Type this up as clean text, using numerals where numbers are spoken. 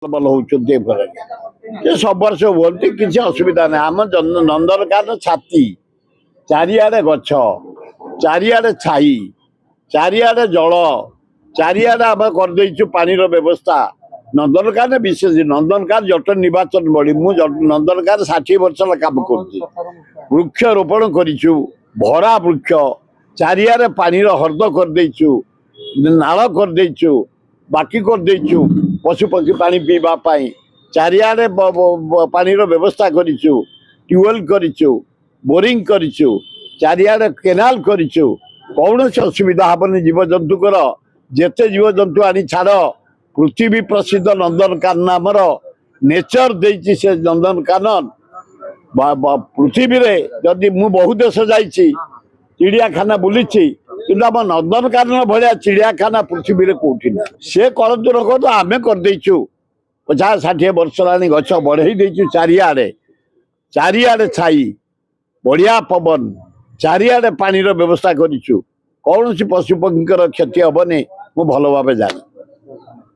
ଭଲ ହଉଛନ୍ତି ଏ ସବୁ ବର୍ଷ ହୁଅନ୍ତି କିଛି ଅସୁବିଧା ନାହିଁ। ଆମ ନନ୍ଦନକାନନ ଛାତି ଚାରିଆଡେ ଗଛ, ଚାରିଆଡେ ଛାଇ, ଚାରିଆଡେ ଜଳ, ଚାରିଆଡେ ଆମେ କରିଦେଇଛୁ ପାଣିର ବ୍ୟବସ୍ଥା। ନନ୍ଦନକାନନ ବିଶେଷ ନନ୍ଦନକାନନ ଜଟଣୀ ନିର୍ବାଚନ ବଢି ମୁଁ ନନ୍ଦନକାନନ 60 ବର୍ଷ ହେଲା କାମ କରୁଛି। ବୃକ୍ଷ ରୋପଣ କରିଛୁ, ଭରା ବୃକ୍ଷ, ଚାରିଆଡେ ପାଣିର ହ୍ରଦ କରିଦେଇଛୁ, ନାଳ କରିଦେଇଛୁ, ବାକି କରିଦେଇଛୁ ପଶୁପକ୍ଷୀ ପାଣି ପିଇବା ପାଇଁ। ଚାରିଆଡେ ପାଣିର ବ୍ୟବସ୍ଥା କରିଛୁ, ଟ୍ୟୁବୱେଲ କରିଛୁ, ବୋରିଂ କରିଛୁ, ଚାରିଆଡେ କେନାଲ କରିଛୁ। କୌଣସି ଅସୁବିଧା ହବନି ଜୀବଜନ୍ତୁଙ୍କର। ଯେତେ ଜୀବଜନ୍ତୁ ଆଣି ଛାଡ଼, ପୃଥିବୀ ପ୍ରସିଦ୍ଧ ନନ୍ଦନକାନନ ଆମର ନେଚର ଦେଇଛି ସେ ନନ୍ଦନକାନନ। ପୃଥିବୀରେ ଯଦି ମୁଁ ବହୁ ଦେଶ ଯାଇଛି, ଚିଡ଼ିଆଖାନା ବୁଲିଛି, କିନ୍ତୁ ଆମ ନନ୍ଦନକାନନ ଭଳିଆ ଚିଡ଼ିଆଖାନା ପୃଥିବୀରେ କୋଉଠି ନାହିଁ। ସେ କରନ୍ତୁ ରଖନ୍ତୁ, ଆମେ କରିଦେଇଛୁ। 50-60 ବର୍ଷ ହେଲାଣି ଗଛ ବଢେଇ ଦେଇଛୁ ଚାରିଆଡେ, ଚାରିଆଡେ ଛାଇ, ବଢିଆ ପବନ, ଚାରିଆଡେ ପାଣିର ବ୍ୟବସ୍ଥା କରିଛୁ। କୌଣସି ପଶୁପକ୍ଷୀଙ୍କର କ୍ଷତି ହବନି, ମୁଁ ଭଲ ଭାବେ ଜାଣେ।